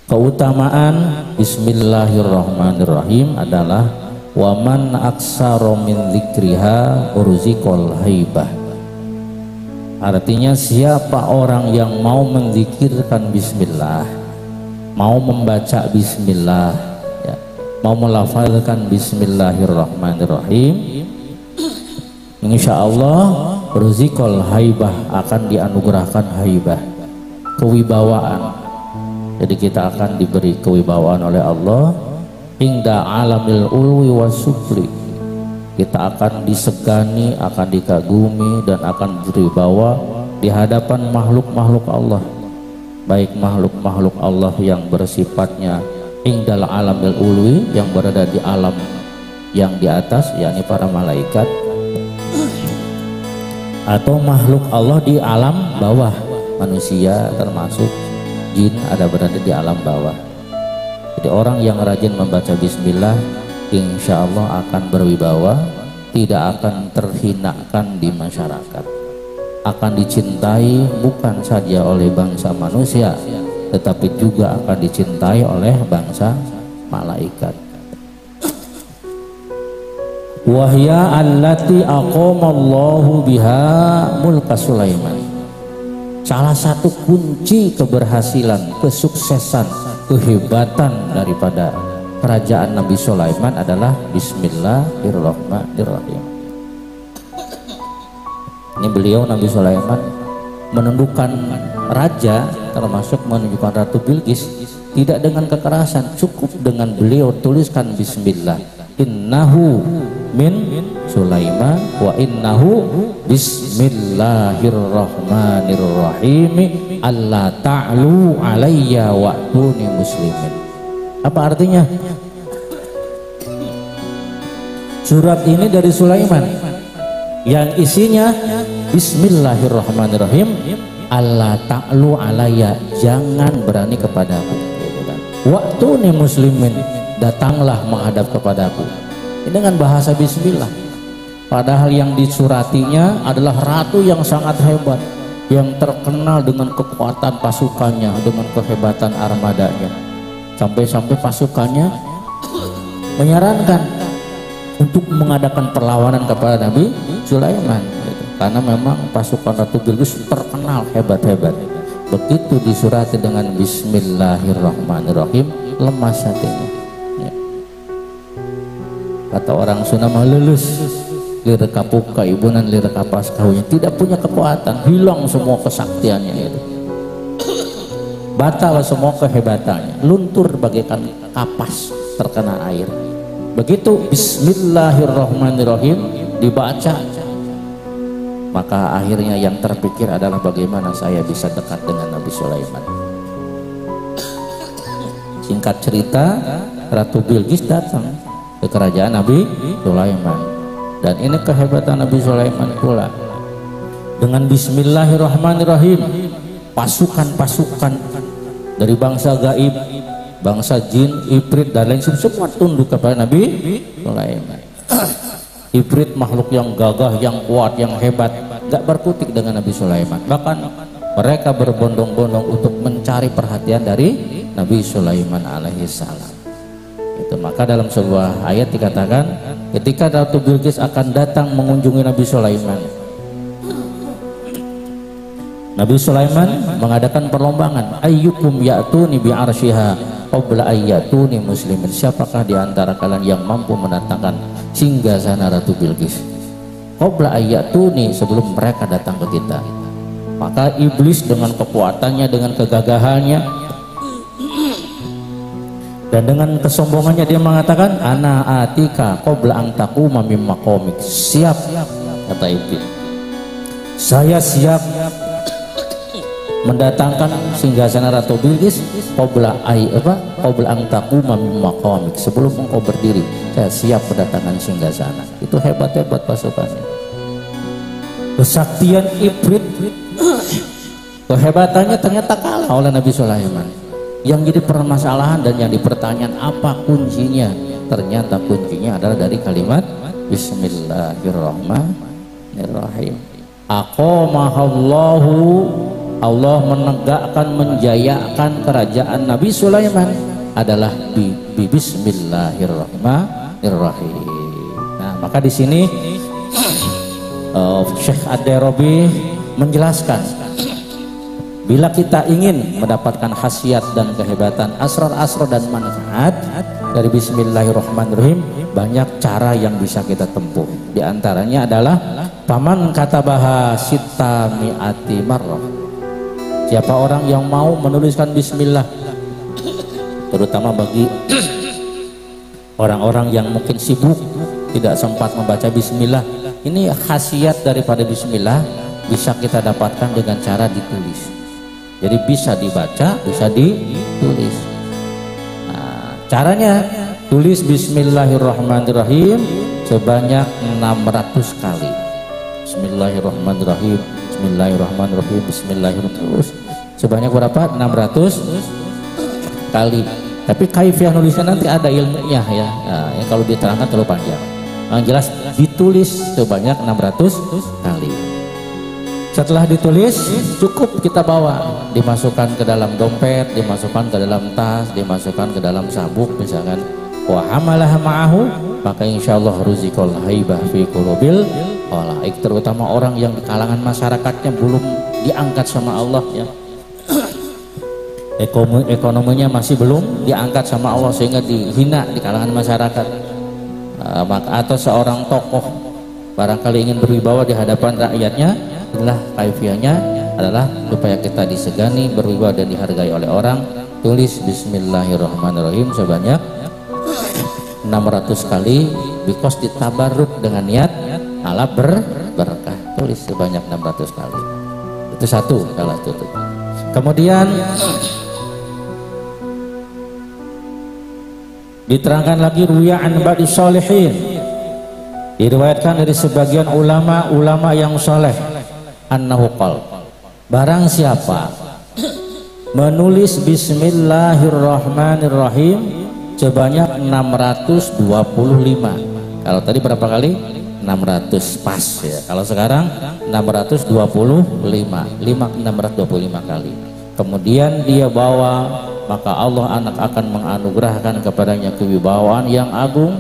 Keutamaan Bismillahirrahmanirrahim adalah waman aksaro min dzikriha urziqal haibah. Artinya siapa orang yang mau menzikirkan bismillah, mau membaca bismillah, ya, mau melafalkan bismillahirrahmanirrahim, insyaallah urziqal haibah, akan dianugerahkan haibah, kewibawaan. Jadi kita akan diberi kewibawaan oleh Allah hingga alamil ulwi wasufli. Kita akan disegani, akan dikagumi, dan akan berwibawa di hadapan makhluk-makhluk Allah, baik makhluk-makhluk Allah yang bersifatnya hingga alamil ulwi, yang berada di alam yang di atas, yakni para malaikat, atau makhluk Allah di alam bawah, manusia termasuk jin ada berada di alam bawah. Jadi orang yang rajin membaca bismillah insya Allah akan berwibawa, tidak akan terhinakan di masyarakat, akan dicintai bukan saja oleh bangsa manusia, tetapi juga akan dicintai oleh bangsa malaikat. Wahya allati aqamallahu biha mulka Sulaiman. Salah satu kunci keberhasilan, kesuksesan, kehebatan daripada kerajaan Nabi Sulaiman adalah Bismillahirrahmanirrahim. Ini beliau Nabi Sulaiman menundukkan raja, termasuk menunjukkan Ratu Bilqis, tidak dengan kekerasan, cukup dengan beliau tuliskan Bismillah, innahu min Sulaiman wa innahu bismillahirrahmanirrahim alla ta'lu alayya wa'tuni muslimin. Apa artinya? Surat ini dari Sulaiman yang isinya bismillahirrahmanirrahim, alla ta'lu alayya, jangan berani kepadaku, wa'tuni muslimin, datanglah menghadap kepadaku. Ini dengan bahasa bismillah. Padahal yang disuratinya adalah ratu yang sangat hebat, yang terkenal dengan kekuatan pasukannya, dengan kehebatan armadanya. Sampai-sampai pasukannya menyarankan untuk mengadakan perlawanan kepada Nabi Sulaiman, karena memang pasukan Ratu Bilqis terkenal hebat-hebat. Begitu disurati dengan bismillahirrahmanirrahim, lemas hatinya. Kata orang Sunda mah lulus lir kapuka ibunan lir kapas kaunya, tidak punya kekuatan, hilang semua kesaktiannya itu, batal semua kehebatannya, luntur bagaikan kapas terkena air. Begitu bismillahirrahmanirrahim dibaca, maka akhirnya yang terpikir adalah bagaimana saya bisa dekat dengan Nabi Sulaiman. Singkat cerita, Ratu Bilqis datang ke kerajaan Nabi Sulaiman, dan ini kehebatan Nabi Sulaiman pula. Dengan bismillahirrahmanirrahim, pasukan-pasukan dari bangsa gaib, bangsa jin, ifrit dan lain sebagainya semua tunduk kepada Nabi Sulaiman. Ifrit makhluk yang gagah, yang kuat, yang hebat, gak berkutik dengan Nabi Sulaiman, bahkan mereka berbondong-bondong untuk mencari perhatian dari Nabi Sulaiman alaihissalam. Maka dalam sebuah ayat dikatakan ketika Ratu Bilqis akan datang mengunjungi Nabi Sulaiman, Nabi Sulaiman mengadakan perlombangan, ayyukum ya'tuni bi arsyiha qabla ayyatuni muslimin, siapakah di antara kalian yang mampu mendatangkan singgasana Ratu Bilqis qabla ayyatuni, sebelum mereka datang ke kita. Maka iblis dengan kekuatannya, dengan kegagahannya dan dengan kesombongannya dia mengatakan, ana atika qabla an taquma mim maqamik, siap, kata iblis, saya siap mendatangkan singgasana Ratu Bilqis qabla an taquma mim maqamik, sebelum engkau berdiri saya siap mendatangkan singgasana. Itu hebat-hebat pasukannya, kesaktian ifrit, kehebatannya ternyata kalah oleh Nabi Sulaiman. Yang jadi permasalahan dan yang dipertanyakan apa kuncinya, ternyata kuncinya adalah dari kalimat bismillahirrahmanirrahim. Aqamahallahu Allah menegakkan, menjayakan kerajaan Nabi Sulaiman adalah Bismillahirrahmanirrahim. Nah, maka di sini Syekh Ad-Darabi menjelaskan, bila kita ingin mendapatkan khasiat dan kehebatan, asrar-asrar dan manfaat dari Bismillahirrahmanirrahim, banyak cara yang bisa kita tempuh. Di antaranya adalah paman katabaha sita mi'ati marrah. Siapa orang yang mau menuliskan Bismillah, terutama bagi orang-orang yang mungkin sibuk tidak sempat membaca Bismillah, ini khasiat daripada Bismillah bisa kita dapatkan dengan cara ditulis. Jadi bisa dibaca, bisa ditulis. Nah, caranya tulis Bismillahirrahmanirrahim sebanyak 600 kali. Bismillahirrahmanirrahim, Bismillahirrahmanirrahim, Bismillahirrahmanirrahim. Sebanyak berapa? 600 kali. Tapi kaifiah nulisnya nanti ada ilmunya ya. Nah, yang kalau diterangkan terlalu panjang. Yang jelas ditulis sebanyak 600 kali. Setelah ditulis cukup kita bawa, dimasukkan ke dalam dompet, dimasukkan ke dalam tas, dimasukkan ke dalam sabuk misalkan. Wa hamalah ma'ahu, maka insyaallah ruziqul haibah fi qulubil khalaik, terutama orang yang di kalangan masyarakatnya belum diangkat sama Allah ya. Ekonominya masih belum diangkat sama Allah sehingga dihina di kalangan masyarakat. Maka atau seorang tokoh barangkali ingin berwibawa di hadapan rakyatnya, inilah kaifiahnya adalah supaya kita disegani, berwibawa dan dihargai oleh orang. Tulis Bismillahirrahmanirrahim sebanyak 600 kali, because ditabarruk dengan niat ala berkah. Tulis sebanyak 600 kali. Itu satu salah satu. Kemudian diterangkan lagi ruya an ba'di sholihin, diriwayatkan dari sebagian ulama yang soleh, annahu qal, barang siapa menulis Bismillahirrahmanirrahim sebanyak 625. Kalau tadi berapa kali? 600 pas ya. Kalau sekarang 625 kali. Kemudian dia bawa, maka Allah akan menganugerahkan kepadanya kewibawaan yang agung,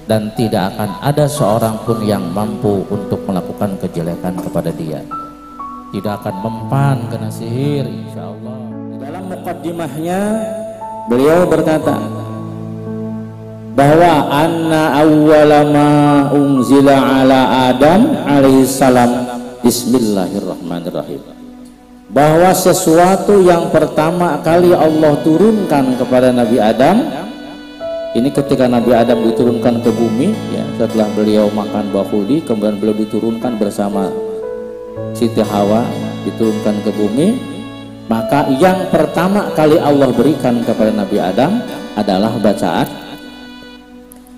dan tidak akan ada seorang pun yang mampu untuk melakukan kejelekan kepada dia. Tidak akan mempan kena sihir insyaallah. Di dalam muqaddimahnya beliau berkata bahwa anna awwala ma unzila ala Adam alaihi salam Bismillahirrahmanirrahim, bahwa sesuatu yang pertama kali Allah turunkan kepada Nabi Adam ini ketika Nabi Adam diturunkan ke bumi ya, setelah beliau makan bakhuli, kemudian beliau diturunkan bersama Siti Hawa, diturunkan ke bumi, maka yang pertama kali Allah berikan kepada Nabi Adam adalah bacaan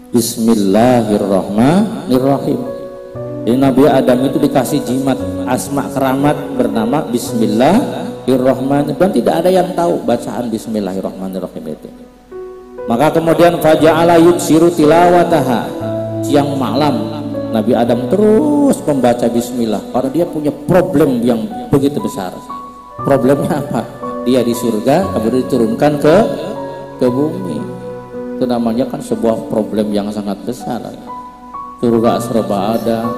Bismillahirrahmanirrahim. Jadi Nabi Adam itu dikasih jimat asma keramat bernama Bismillahirrahmanirrahim, dan tidak ada yang tahu bacaan Bismillahirrahmanirrahim itu. Maka kemudian faja'ala yuksiru tilawataha, siang malam Nabi Adam terus membaca Bismillah karena dia punya problem yang begitu besar. Problemnya apa? Dia di surga kemudian diturunkan ke bumi. Itu namanya kan sebuah problem yang sangat besar. Surga serba ada,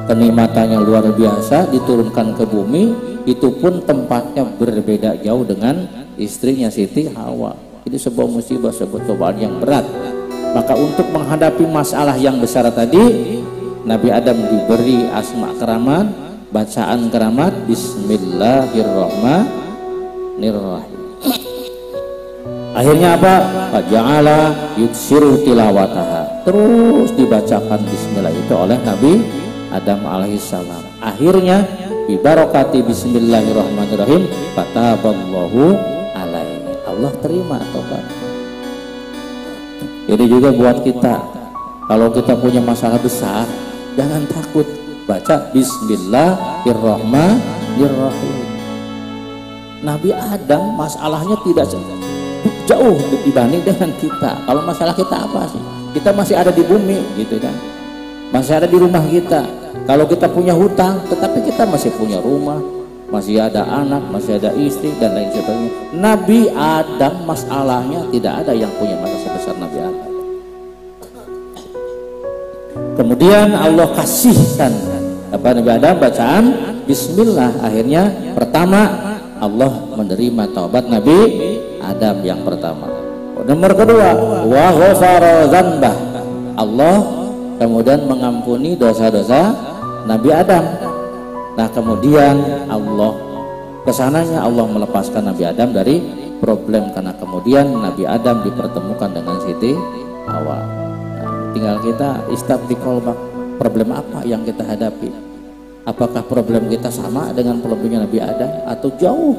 kenikmatannya luar biasa, diturunkan ke bumi, itu pun tempatnya berbeda jauh dengan istrinya Siti Hawa. Itu sebuah musibah, sebuah cobaan yang berat. Maka untuk menghadapi masalah yang besar tadi, Nabi Adam diberi asma keramat, bacaan keramat Bismillahirrahmanirrahim. Akhirnya apa? Faja'ala yuksiru tilawataha, terus dibacakan Bismillah itu oleh Nabi Adam alaihissalam. Akhirnya bibarakati Bismillahirrahmanirrahim fataballahu alaihi, Allah terima tobat. Ini juga buat kita, kalau kita punya masalah besar, jangan takut, baca Bismillahirrahmanirrahim. Nabi Adam masalahnya tidak jauh dibanding dengan kita. Kalau masalah kita apa sih? Kita masih ada di bumi gitu kan, masih ada di rumah kita. Kalau kita punya hutang, tetapi kita masih punya rumah, masih ada anak, masih ada istri dan lain sebagainya. Nabi Adam masalahnya tidak ada yang punya mata sebesar Nabi Adam. Kemudian Allah kasihkan apa Nabi Adam bacaan Bismillah. Akhirnya pertama Allah menerima taubat Nabi Adam yang pertama. Nomor kedua, wa ghafara dzanbah. Allah kemudian mengampuni dosa-dosa Nabi Adam. Nah kemudian Allah kesananya Allah melepaskan Nabi Adam dari problem, karena kemudian Nabi Adam dipertemukan dengan Siti Hawa. Nah, tinggal kita istiqomah, problem apa yang kita hadapi? Apakah problem kita sama dengan problemnya Nabi Adam atau jauh?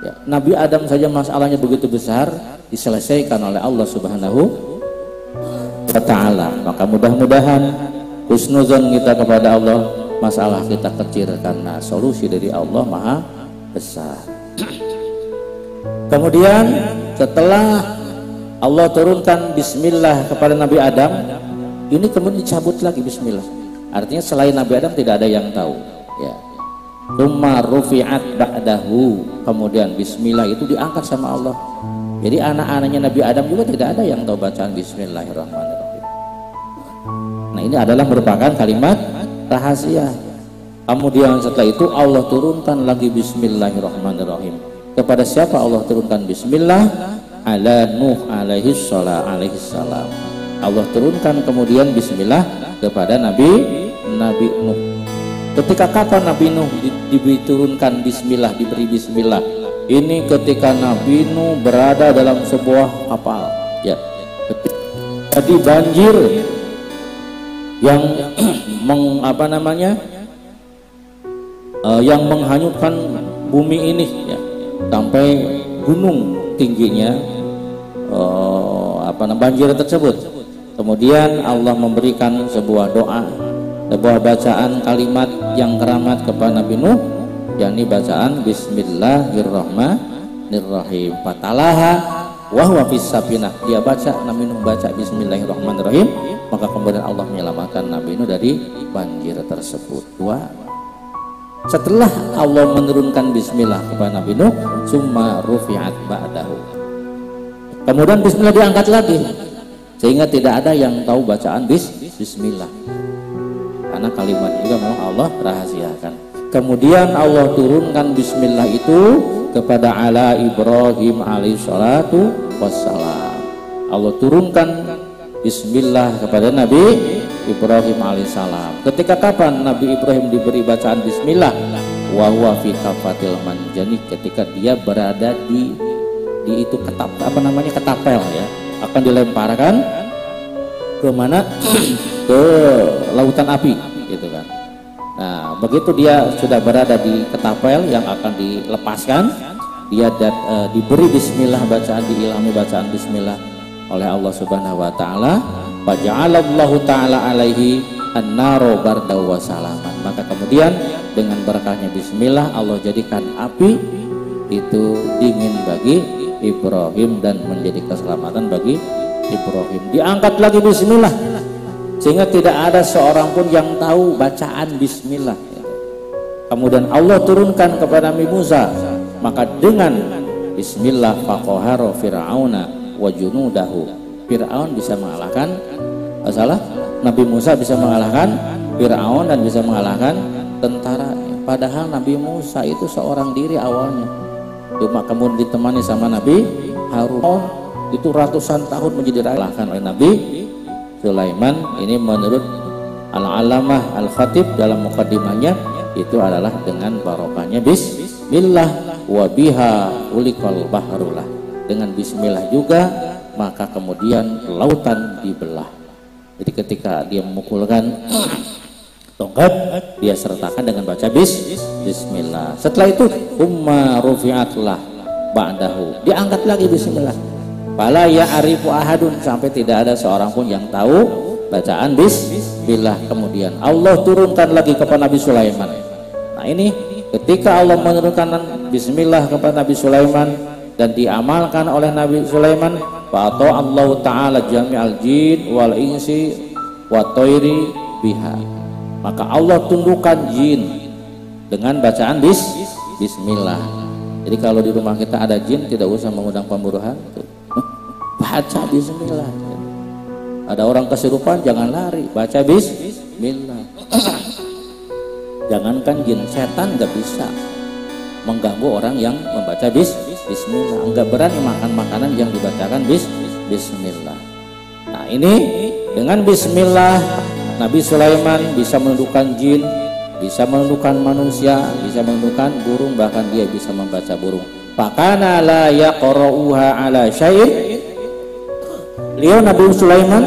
Ya, Nabi Adam saja masalahnya begitu besar diselesaikan oleh Allah Subhanahu wa Ta'ala. Maka mudah-mudahan husnuzon kita kepada Allah, masalah kita kecil karena solusi dari Allah Maha Besar. Kemudian setelah Allah turunkan Bismillah kepada Nabi Adam, ini kemudian dicabut lagi Bismillah. Artinya selain Nabi Adam tidak ada yang tahu. Ya. Tsumma rufi'at ba'dahu. Kemudian Bismillah itu diangkat sama Allah. Jadi anak-anaknya Nabi Adam juga tidak ada yang tahu bacaan Bismillahirrahmanirrahim. Nah ini adalah merupakan kalimat rahasia. Kemudian setelah itu Allah turunkan lagi Bismillahirrahmanirrahim. Kepada siapa Allah turunkan Bismillah? Ala Nuh alaihi salam. Allah turunkan kemudian Bismillah kepada Nabi Nuh. Ketika kapan Nabi Nuh diturunkan Bismillah, diberi Bismillah? Ini ketika Nabi Nuh berada dalam sebuah kapal. Ya. Jadi banjir yang yang menghanyutkan bumi ini, ya, sampai gunung tingginya banjir tersebut. Kemudian Allah memberikan sebuah doa, sebuah bacaan kalimat yang keramat kepada Nabi Nuh, yakni bacaan Bismillahirrahmanirrahim. Fatalaha wa huwa fis safinah. Dia baca, Nabi Nuh baca Bismillahirrahmanirrahim, maka kemudian Allah menyelamatkan Nabi Nuh dari banjir tersebut. Dua. Setelah Allah menurunkan Bismillah kepada Nabi Nuh, summa rufi'at ba'dahu. Kemudian Bismillah diangkat lagi, sehingga tidak ada yang tahu bacaan Bismillah, karena kalimat juga memang Allah rahasiakan. Kemudian Allah turunkan Bismillah itu kepada ala Ibrahim alaihissalatu wassalam. Allah turunkan Bismillah kepada Nabi Ibrahim alaihissalam. Ketika kapan Nabi Ibrahim diberi bacaan Bismillah? Wa huwa fi kafatil manjani, ketika dia berada di itu ketapel, ya, akan dilemparkan ke mana? Ke lautan api, gitu kan. Nah, begitu dia sudah berada di ketapel yang akan dilepaskan, dia diberi Bismillah, bacaan, diilhami bacaan Bismillah oleh Allah Subhanahu wa Ta'ala. Faja'alallahu ta'ala alaihi an-naro bardaw wa salaman. Maka kemudian dengan berkahnya Bismillah, Allah jadikan api itu dingin bagi Ibrahim dan menjadi keselamatan bagi Ibrahim. Diangkat lagi Bismillah, sehingga tidak ada seorang pun yang tahu bacaan Bismillah. Kemudian Allah turunkan kepada Nabi Musa, maka dengan Bismillah faqahara fir'auna wa junudahu. Fir'aun bisa mengalahkan Nabi Musa bisa mengalahkan Fir'aun dan bisa mengalahkan tentara. Padahal Nabi Musa itu seorang diri awalnya, cuma kemudian ditemani sama Nabi Harun, itu ratusan tahun menjadi dikalahkan oleh Nabi Sulaiman. Ini menurut Al-Alamah Al-Khatib dalam mukaddimahnya, itu adalah dengan barokahnya Bismillah wa biha ulikal bahrulah. Dengan Bismillah juga maka kemudian lautan dibelah. Jadi ketika dia memukulkan tongkat, dia sertakan dengan baca Bismillah. Setelah itu umma rufi'atlah ba'dahu, diangkat lagi Bismillah. Fala ya'rifu ahadun, sampai tidak ada seorang pun yang tahu bacaan Bismillah. Kemudian Allah turunkan lagi kepada Nabi Sulaiman. Nah ini ketika Allah menurunkan Bismillah kepada Nabi Sulaiman dan diamalkan oleh Nabi Sulaiman, fa'ata Allah Ta'ala jami'al jin wal insi wa toiri biha. Maka Allah tundukkan jin dengan bacaan bismillah. Jadi kalau di rumah kita ada jin, tidak usah mengundang pemburu hantu, baca bismillah. Ada orang kesurupan, jangan lari, baca bismillah. Jangankan jin, setan nggak bisa mengganggu orang yang membaca bismillah. Nggak berani makan makanan yang dibacakan bismillah. Nah ini dengan bismillah Nabi Sulaiman bisa menundukkan jin, bisa menundukkan manusia, bisa menundukkan burung, bahkan dia bisa membaca burung. Fakana la yaqra'uha ala syai'. Beliau Nabi Sulaiman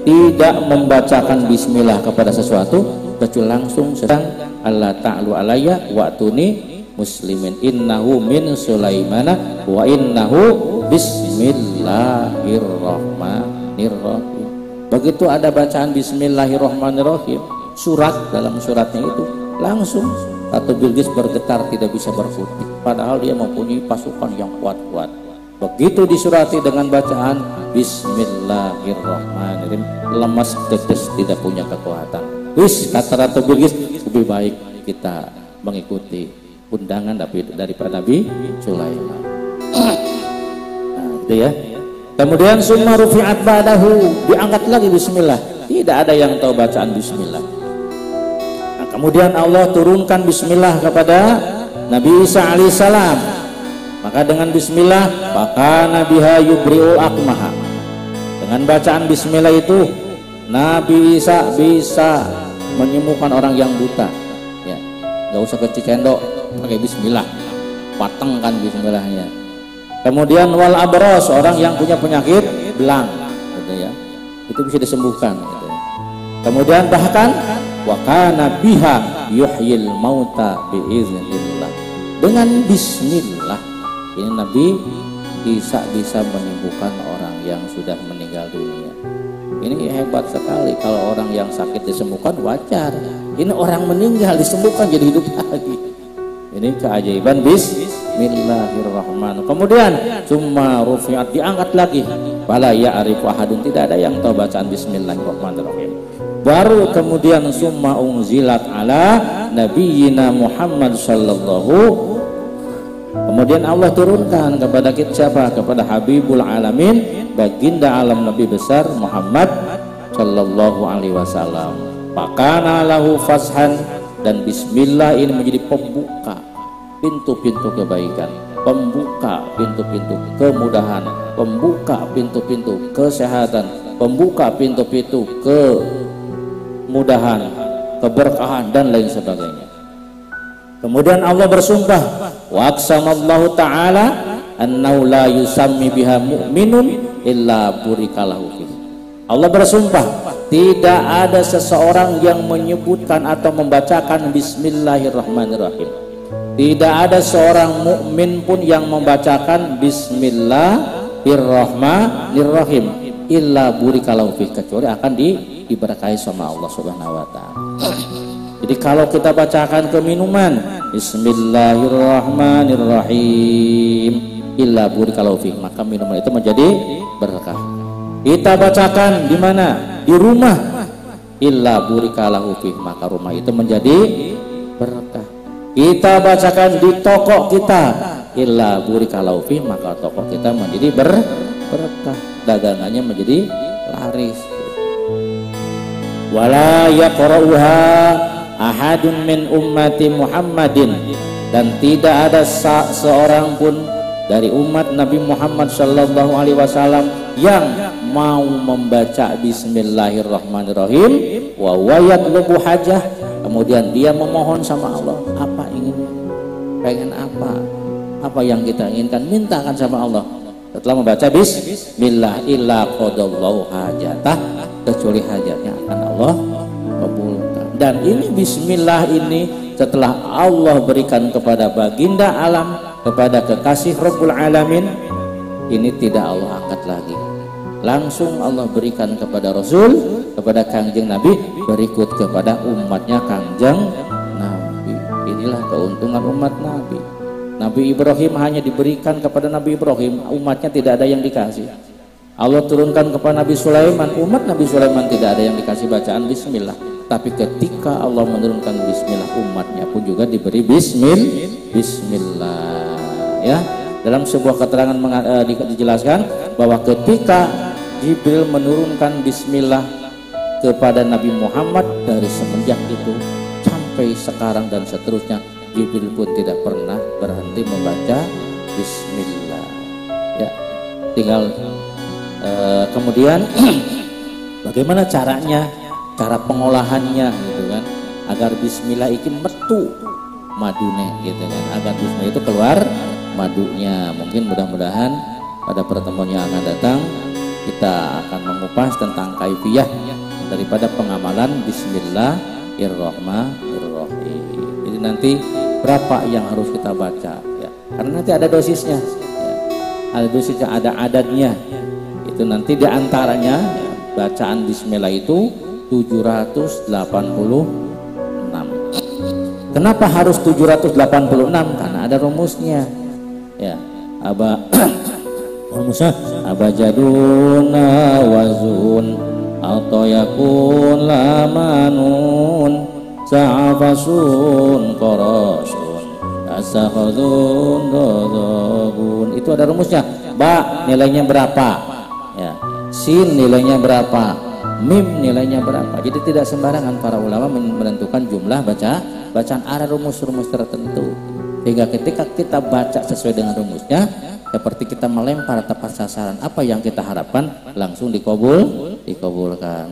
tidak membacakan bismillah kepada sesuatu kecuali langsung sedang Allah ta'alu alayya wa'tuni muslimin innahu min Sulaimana wa innahu bismillahirrahmanirrahim. Begitu ada bacaan bismillahirrahmanirrahim, surat dalam suratnya itu langsung Ratu Bilqis bergetar, tidak bisa berkutik, padahal dia mempunyai pasukan yang kuat-kuat. Begitu disurati dengan bacaan bismillahirrahmanirrahim, lemas tetes, tidak punya kekuatan. Wis, kata Ratu Bilqis, lebih baik kita mengikuti undangan daripada Nabi Sulaiman. Nah, gitu ya. Kemudian summa rufi'at ba'dahu, diangkat lagi bismillah. Tidak ada yang tahu bacaan bismillah. Nah, kemudian Allah turunkan bismillah kepada Nabi Isa alaihissalam. Maka dengan bismillah, maka nabiha yubri'ul akmaha. Dengan bacaan bismillah itu Nabi Isa bisa menyembuhkan orang yang buta. Ya, nggak usah kecikendok, pakai bismillah, patengkan bismillahnya. Kemudian wal abros, orang yang punya penyakit belang, gitu ya, itu bisa disembuhkan, gitu ya. Kemudian bahkan wa kana biha yuhyil mauta biiznillah. Dengan bismillah ini Nabi Isa bisa menyembuhkan orang yang sudah meninggal dunia. Ini hebat sekali. Kalau orang yang sakit disembuhkan wajar, ini orang meninggal disembuhkan jadi hidup lagi. Ini keajaiban bismillahirrahmanirrahim. Kemudian summa rufi'at, diangkat lagi. Fala ya'rifu ahadun, tidak ada yang tahu bacaan bismillahirrahmanirrahim. Baru kemudian summa unzilat ala nabiyyina Muhammad sallallahu. Kemudian Allah turunkan kepada kita siapa? Kepada Habibul Alamin, baginda alam Nabi besar Muhammad sallallahu alaihi wasallam. Fakana lahu fashan, dan bismillah ini menjadi pembuka pintu-pintu kebaikan, pembuka pintu-pintu kemudahan, pembuka pintu-pintu kesehatan, pembuka pintu-pintu kemudahan, keberkahan dan lain sebagainya. Kemudian Allah bersumpah, wa aqsamallahu ta'ala annahu la yusammi biha mu'minun illa burikalahu fihi. Allah bersumpah, tidak ada seseorang yang menyebutkan atau membacakan bismillahirrahmanirrahim. Tidak ada seorang mukmin pun yang membacakan bismillahirrahmanirrahim illa burikalahu fihi, kecuali akan diberkahi sama Allah Subhanahu wa taala. Jadi kalau kita bacakan ke minuman bismillahirrahmanirrahim illa burikalahu fihi, maka minuman itu menjadi berkah. Kita bacakan di mana? Di rumah, illa burikalahu fihi, maka rumah itu menjadi berkah. Kita bacakan di toko kita, illa burikalahu fihi, maka toko kita menjadi berkah, dagangannya menjadi laris. Wala yaqra'uha ahadun min ummati Muhammadin, dan tidak ada seorang pun dari umat Nabi Muhammad sallallahu alaihi wasallam yang mau membaca bismillahirrahmanirrahim wa yatlubu hajah, kemudian dia memohon sama Allah, apa inginnya, pengen apa yang kita inginkan, mintakan sama Allah. Setelah membaca bismillah, illa qadallahu hajatah, kecuali hajatnya akan Allah kabulkan. Dan ini bismillah ini setelah Allah berikan kepada baginda alam, kepada kekasih Rabbul Alamin, ini tidak Allah angkat lagi, langsung Allah berikan kepada Rasul, kepada Kangjeng Nabi, berikut kepada umatnya Kangjeng Nabi. Inilah keuntungan umat Nabi. Nabi Ibrahim hanya diberikan kepada Nabi Ibrahim, umatnya tidak ada yang dikasih. Allah turunkan kepada Nabi Sulaiman, umat Nabi Sulaiman tidak ada yang dikasih bacaan bismillah. Tapi ketika Allah menurunkan bismillah, umatnya pun juga diberi bismillah. Ya, dalam sebuah keterangan dijelaskan bahwa ketika Jibril menurunkan bismillah kepada Nabi Muhammad, dari semenjak itu sampai sekarang dan seterusnya, Jibril pun tidak pernah berhenti membaca bismillah. Ya, tinggal kemudian bagaimana caranya, cara pengolahannya gitu kan, agar bismillah itu metu madune gitu kan, agar bismillah itu keluar madunya. Mungkin mudah-mudahan pada pertemuan yang akan datang kita akan mengupas tentang kaifiyah daripada pengamalan Bismillahirrahmanirrahim. Jadi nanti berapa yang harus kita baca ya, karena nanti ada dosisnya ya. Ada dosisnya, ada adadnya. Itu nanti diantaranya ya, bacaan Bismillah itu 786. Kenapa harus 786? Karena ada rumusnya ya. Rumusnya abajaduna wazun atau yakun lamanun sa'afasun qarasun asakhadun dodobun. Itu ada rumusnya. Ba nilainya berapa ya, sin nilainya berapa, mim nilainya berapa. Jadi tidak sembarangan para ulama menentukan jumlah bacaan, ada rumus-rumus tertentu, sehingga ketika kita baca sesuai dengan rumusnya, seperti kita melempar tepat sasaran, apa yang kita harapkan langsung dikabulkan.